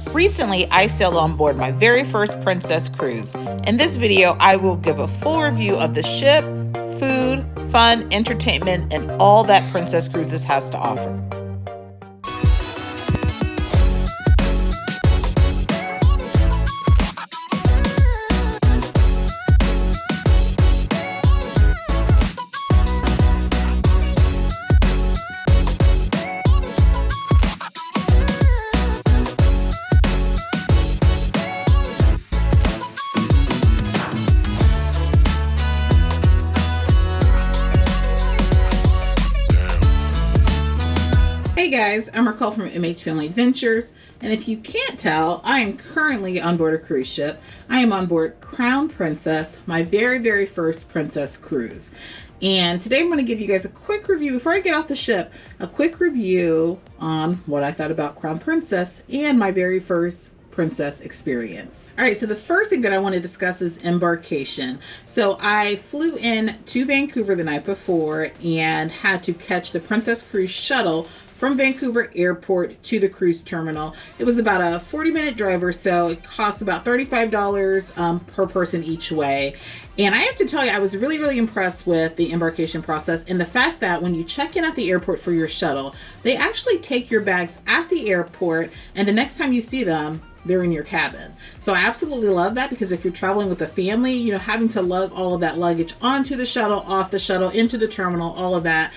Recently, I sailed on board my very first Princess cruise. In this video, I will give a full review of the ship, food, fun, entertainment, and all that Princess Cruises has to offer. Hey guys, I'm RacQuelle from MHFamilyAdventures, and if you can't tell, I am currently on board a cruise ship. I am on board Crown Princess, my very first Princess cruise. And today I'm going to give you guys a quick review, before I get off the ship, a quick review on what I thought about Crown Princess and my very first Princess experience. All right, so the first thing that I want to discuss is embarkation. So I flew in to Vancouver the night before and had to catch the Princess Cruise shuttle from Vancouver Airport to the cruise terminal. It was about a 40-minute drive or so. It cost about $35 per person each way. And I have to tell you, I was really impressed with the embarkation process and the fact that when you check in at the airport for your shuttle, they actually take your bags at the airport, and the next time you see them, they're in your cabin. So I absolutely love that, because if you're traveling with a family, you know, having to lug all of that luggage onto the shuttle, off the shuttle, into the terminal, all of that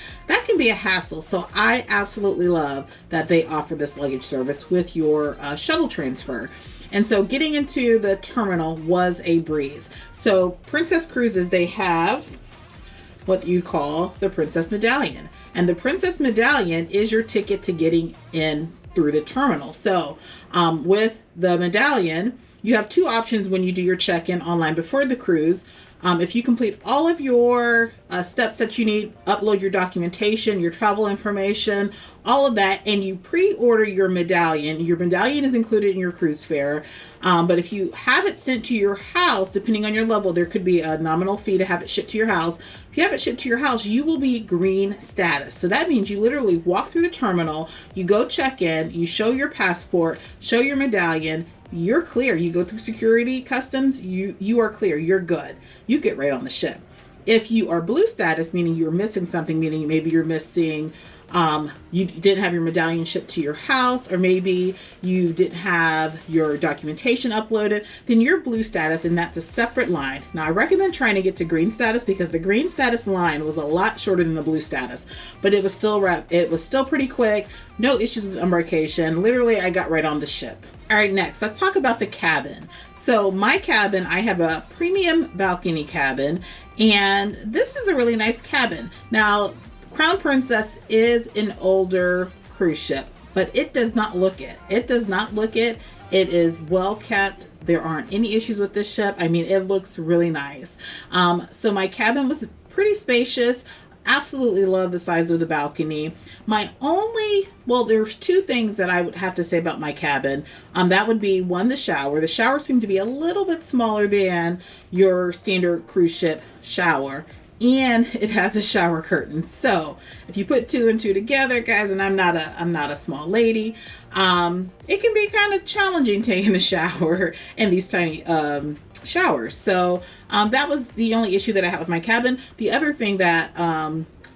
can be a hassle. So I absolutely love that they offer this luggage service with your shuttle transfer. And so getting into the terminal was a breeze. So Princess Cruises, they have what you call the Princess Medallion. And the Princess Medallion is your ticket to getting in through the terminal. So with the medallion, you have two options when you do your check-in online before the cruise. If you complete all of your steps that you need, upload your documentation, your travel information, all of that, and you pre-order your medallion is included in your cruise fare. But if you have it sent to your house, depending on your level, there could be a nominal fee to have it shipped to your house. If you have it shipped to your house, you will be green status. So that means you literally walk through the terminal, you go check in, you show your passport, show your medallion, you're clear. You go through security, customs, you are clear, you're good. You get right on the ship. If you are blue status, meaning you're missing something, meaning maybe you're missing, you didn't have your medallion shipped to your house, or maybe you didn't have your documentation uploaded, then you're blue status, and that's a separate line. Now I recommend trying to get to green status, because the green status line was a lot shorter than the blue status, but it was still pretty quick. No issues with embarkation. Literally, I got right on the ship. All right, next, let's talk about the cabin. So my cabin, I have a premium balcony cabin, and this is a really nice cabin. Now, Crown Princess is an older cruise ship, but it does not look it. It does not look it. It is well kept. There aren't any issues with this ship. I mean, it looks really nice. So my cabin was pretty spacious. Absolutely love the size of the balcony. There's two things that I would have to say about my cabin. That would be one, the shower. The shower seemed to be a little bit smaller than your standard cruise ship shower, and it has a shower curtain. So if you put two and two together, guys, and I'm not a small lady, it can be kind of challenging taking a shower in these tiny showers. So that was the only issue that I had with my cabin. The other thing that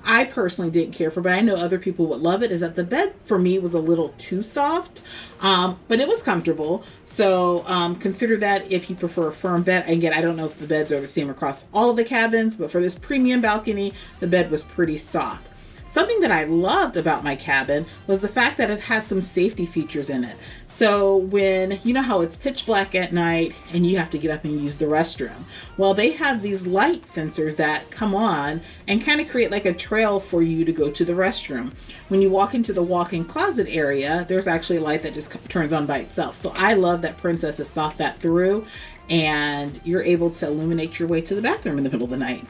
I personally didn't care for, but I know other people would love it, is that the bed for me was a little too soft, but it was comfortable. So consider that if you prefer a firm bed. Again, I don't know if the beds are the same across all of the cabins, but for this premium balcony, the bed was pretty soft. Something that I loved about my cabin was the fact that it has some safety features in it. So when, you know how it's pitch black at night and you have to get up and use the restroom. Well, they have these light sensors that come on and kind of create like a trail for you to go to the restroom. When you walk into the walk-in closet area, there's actually a light that just turns on by itself. So I love that Princess has thought that through, and you're able to illuminate your way to the bathroom in the middle of the night.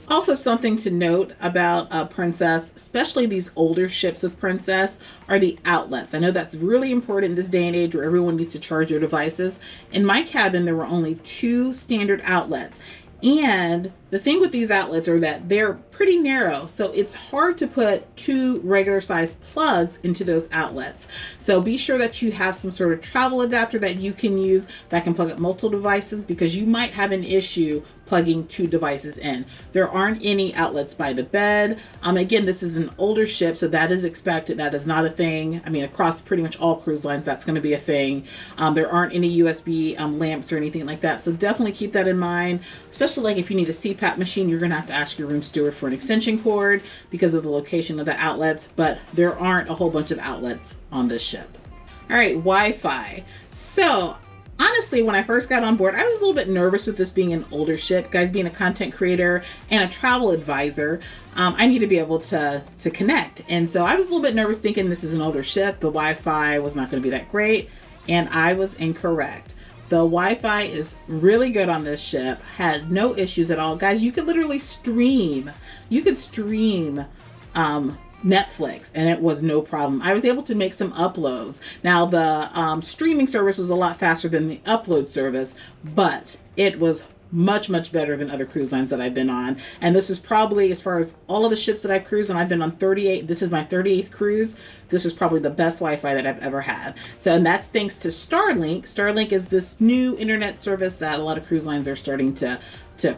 Also, something to note about Princess, especially these older ships with Princess, are the outlets. I know that's really important in this day and age where everyone needs to charge their devices. In my cabin, there were only 2 standard outlets. And the thing with these outlets are that they're pretty narrow. So it's hard to put 2 regular sized plugs into those outlets. So be sure that you have some sort of travel adapter that you can use that can plug up multiple devices, because you might have an issue plugging 2 devices in. There aren't any outlets by the bed. Again, this is an older ship, so that is expected. That is not a thing. I mean, across pretty much all cruise lines, that's going to be a thing. There aren't any USB lamps or anything like that. So definitely keep that in mind, especially like if you need a CPAP machine, you're going to have to ask your room steward for an extension cord because of the location of the outlets, but there aren't a whole bunch of outlets on this ship. All right, Wi-Fi. So honestly, when I first got on board, I was a little bit nervous with this being an older ship. Guys, being a content creator and a travel advisor, I need to be able to connect. And so I was a little bit nervous thinking this is an older ship. The Wi-Fi was not going to be that great. And I was incorrect. The Wi-Fi is really good on this ship. Had no issues at all. Guys, you could literally stream. You could stream Netflix, and it was no problem. I was able to make some uploads. Now the streaming service was a lot faster than the upload service, but it was much better than other cruise lines that I've been on. And this is probably, as far as all of the ships that I've cruised on, I've been on 38. This is my 38th cruise. This is probably the best Wi-Fi that I've ever had. So, and that's thanks to Starlink. Starlink is this new internet service that a lot of cruise lines are starting to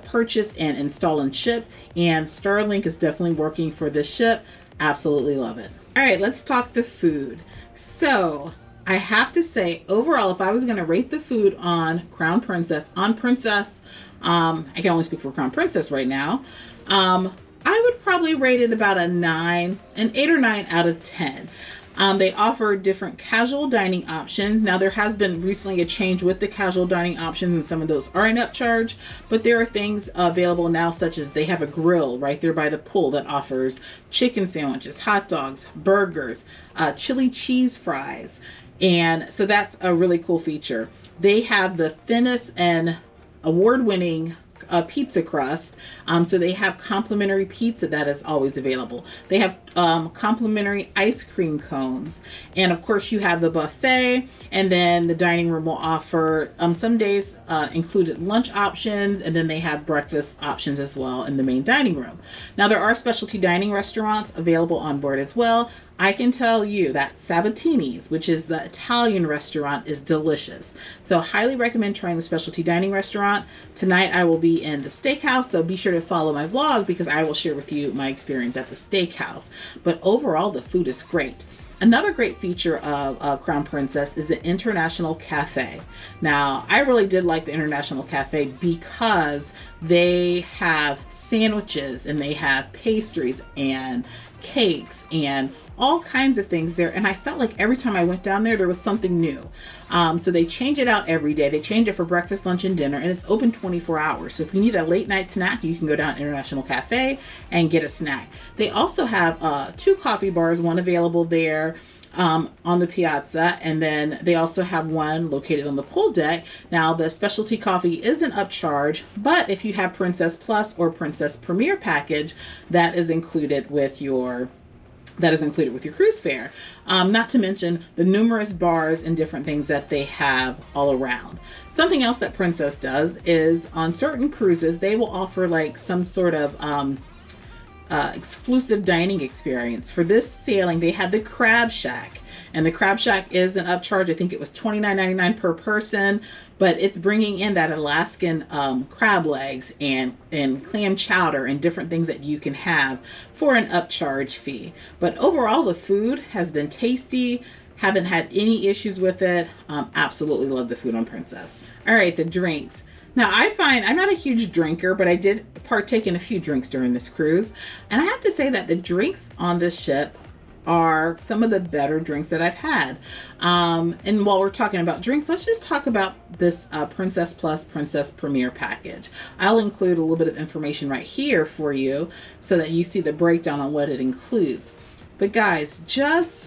purchase and install in ships. And Starlink is definitely working for this ship. Absolutely love it. All right, let's talk the food. So I have to say, overall, if I was going to rate the food on Crown Princess, I can only speak for Crown Princess right now, I would probably rate it about an 8 or 9 out of 10. They offer different casual dining options. Now, there has been recently a change with the casual dining options, and some of those are an upcharge, but there are things available now, such as they have a grill right there by the pool that offers chicken sandwiches, hot dogs, burgers, chili cheese fries. And so that's a really cool feature. They have the thinnest and award-winning pizza crust. So they have complimentary pizza that is always available. They have complimentary ice cream cones. And of course you have the buffet, and then the dining room will offer some days included lunch options, and then they have breakfast options as well in the main dining room. Now there are specialty dining restaurants available on board as well. I can tell you that Sabatini's, which is the Italian restaurant, is delicious. So highly recommend trying the specialty dining restaurant. Tonight I will be in the steakhouse, so be sure to follow my vlog because I will share with you my experience at the steakhouse. But overall, the food is great. Another great feature of Crown Princess is the International Cafe. Now, I really did like the International Cafe because they have sandwiches and they have pastries and cakes and all kinds of things there, and I felt like every time I went down there was something new. So they change it out every day. They change it for breakfast, lunch, and dinner, and it's open 24 hours. So if you need a late night snack, you can go down to International Cafe and get a snack. They also have 2 coffee bars, one available there on the piazza, and then they also have one located on the pool deck. Now the specialty coffee is an upcharge, but if you have Princess Plus or Princess Premier package, that is included with your cruise fare. Not to mention the numerous bars and different things that they have all around. Something else that Princess does is on certain cruises, they will offer like some sort of exclusive dining experience. For this sailing, they had the Crab Shack, and the Crab Shack is an upcharge. I think it was $29.99 per person, but it's bringing in that Alaskan crab legs and clam chowder and different things that you can have for an upcharge fee. But overall, the food has been tasty. Haven't had any issues with it. Absolutely love the food on Princess. All right, the drinks. Now I find I'm not a huge drinker, but I did partake in a few drinks during this cruise. And I have to say that the drinks on this ship are some of the better drinks that I've had. And while we're talking about drinks, let's just talk about this Princess Plus Princess Premier package. I'll include a little bit of information right here for you so that you see the breakdown on what it includes. But guys, just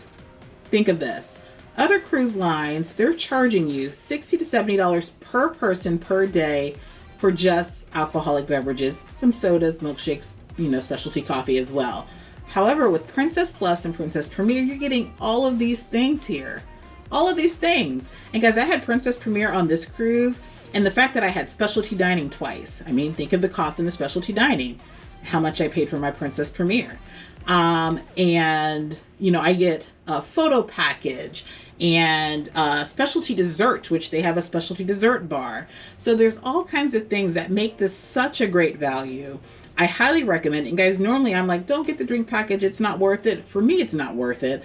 think of this. Other cruise lines, they're charging you $60 to $70 per person per day for just alcoholic beverages, some sodas, milkshakes, specialty coffee as well. However, with Princess Plus and Princess Premier, you're getting all of these things here. All of these things. And guys, I had Princess Premier on this cruise, and the fact that I had specialty dining twice. I mean, think of the cost in the specialty dining. how much I paid for my Princess Premier. And, you know, I get a photo package and specialty dessert, which they have a specialty dessert bar. So there's all kinds of things that make this such a great value. I highly recommend it. And guys, normally I'm like, don't get the drink package. It's not worth it. For me, it's not worth it.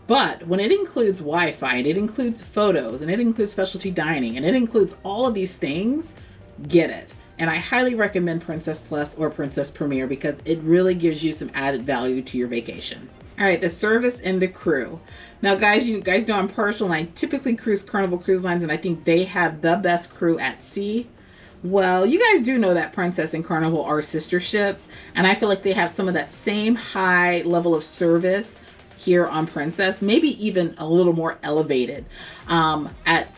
But when it includes Wi-Fi and it includes photos and it includes specialty dining and it includes all of these things, get it. And I highly recommend Princess Plus or Princess Premier because it really gives you some added value to your vacation. All right, the service and the crew. Now, guys, you guys know I'm partial and I typically cruise Carnival Cruise Lines, and I think they have the best crew at sea. Well, you guys do know that Princess and Carnival are sister ships, and I feel like they have some of that same high level of service here on Princess, maybe even a little more elevated. At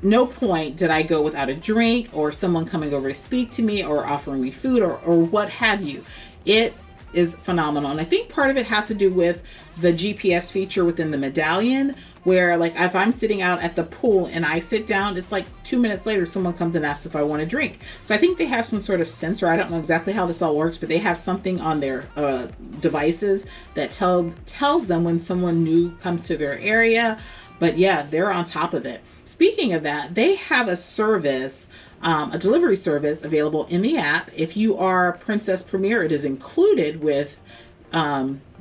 no point did I go without a drink or someone coming over to speak to me or offering me food or what have you. It is phenomenal. And I think part of it has to do with the GPS feature within the medallion, where like if I'm sitting out at the pool and I sit down, it's like 2 minutes later, someone comes and asks if I want a drink. So I think they have some sort of sensor. I don't know exactly how this all works, but they have something on their devices that tells them when someone new comes to their area. But yeah, they're on top of it. Speaking of that, they have a service, a delivery service available in the app. If you are Princess Premier, it is included with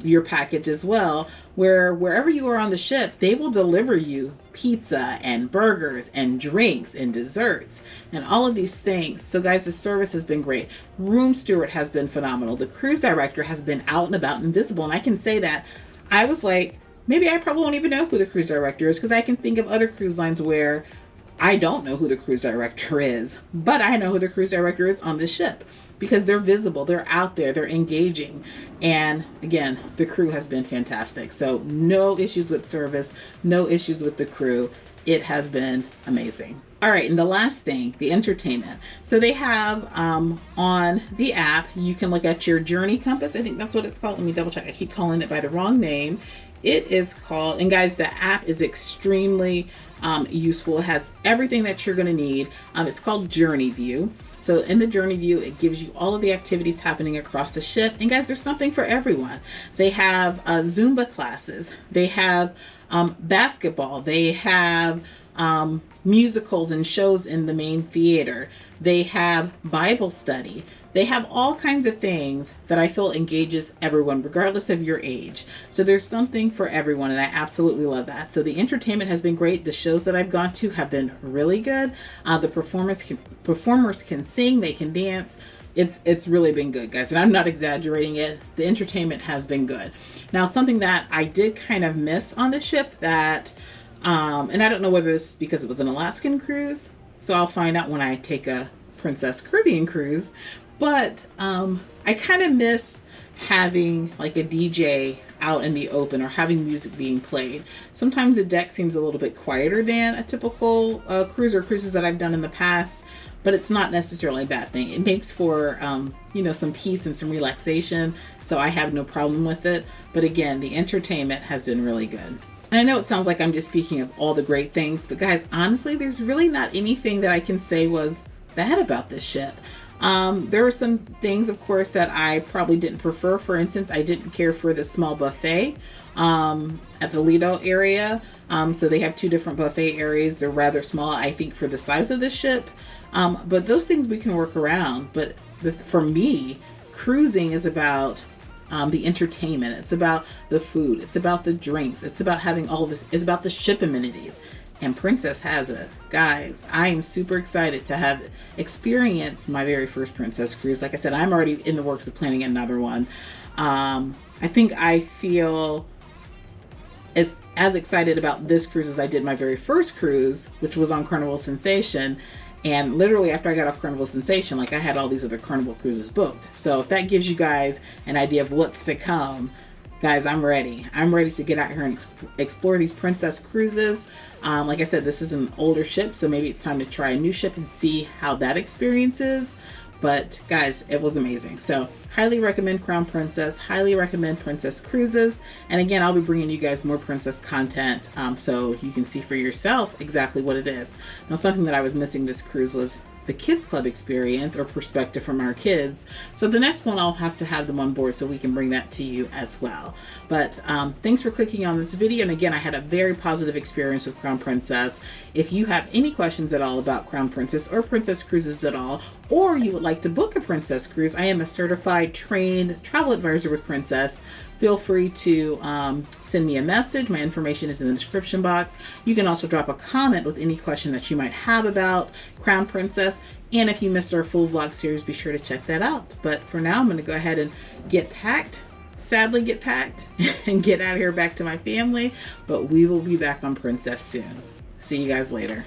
your package as well, where wherever you are on the ship, they will deliver you pizza and burgers and drinks and desserts and all of these things. So guys, the service has been great. Room steward has been phenomenal. The cruise director has been out and about and visible. And I can say that I was like, maybe I probably won't even know who the cruise director is, because I can think of other cruise lines where I don't know who the cruise director is, but I know who the cruise director is on this ship because they're visible, they're out there, they're engaging. And again, the crew has been fantastic. So no issues with service, no issues with the crew. It has been amazing. All right, and the last thing, the entertainment. So they have on the app, you can look at your journey compass. I think that's what it's called. Let me double check. I keep calling it by the wrong name. It is called, and guys, the app is extremely useful. It has everything that you're going to need. It's called Journey View. So in the Journey View, it gives you all of the activities happening across the ship. And guys, there's something for everyone. They have Zumba classes. They have basketball. They have musicals and shows in the main theater. They have Bible study. They have all kinds of things that I feel engages everyone, regardless of your age. So there's something for everyone, and I absolutely love that. So the entertainment has been great. The shows that I've gone to have been really good. The performers can sing, they can dance. It's really been good, guys, and I'm not exaggerating it. The entertainment has been good. Now, something that I did kind of miss on the ship that, and I don't know whether it's because it was an Alaskan cruise, so I'll find out when I take a Princess Caribbean cruise. But I kind of miss having like a DJ out in the open or having music being played. Sometimes the deck seems a little bit quieter than a typical cruise or cruises that I've done in the past, but it's not necessarily a bad thing. It makes for, you know, some peace and some relaxation. So I have no problem with it. But again, the entertainment has been really good. And I know it sounds like I'm just speaking of all the great things, but guys, honestly, there's really not anything that I can say was bad about this ship. There were some things, of course, that I probably didn't prefer. For instance, I didn't care for the small buffet at the Lido area. So they have two different buffet areas. They're rather small, I think, for the size of the ship. But those things we can work around. But for me, cruising is about the entertainment. It's about the food. It's about the drinks. It's about having all of this. It's about the ship amenities. And Princess has it. Guys, I am super excited to have experienced my very first Princess cruise. Like I said, I'm already in the works of planning another one. I think I feel as excited about this cruise as I did my very first cruise, which was on Carnival Sensation. And literally after I got off Carnival Sensation, like I had all these other Carnival cruises booked. So if that gives you guys an idea of what's to come, guys, I'm ready. I'm ready to get out here and explore these Princess cruises. Like I said, this is an older ship, so maybe it's time to try a new ship and see how that experience is. But guys, it was amazing. So highly recommend Crown Princess, highly recommend Princess Cruises. And again, I'll be bringing you guys more Princess content so you can see for yourself exactly what it is. Now, something that I was missing this cruise was the kids club experience or perspective from our kids. So the next one I'll have to have them on board so we can bring that to you as well. But thanks for clicking on this video. And again, I had a very positive experience with Crown Princess. If you have any questions at all about Crown Princess or Princess Cruises at all, or you would like to book a Princess Cruise, I am a certified trained travel advisor with Princess. Feel free to send me a message. My information is in the description box. You can also drop a comment with any question that you might have about Crown Princess. And if you missed our full vlog series, be sure to check that out. But for now, I'm going to go ahead and get packed. Sadly get packed and get out of here back to my family. But we will be back on Princess soon. See you guys later.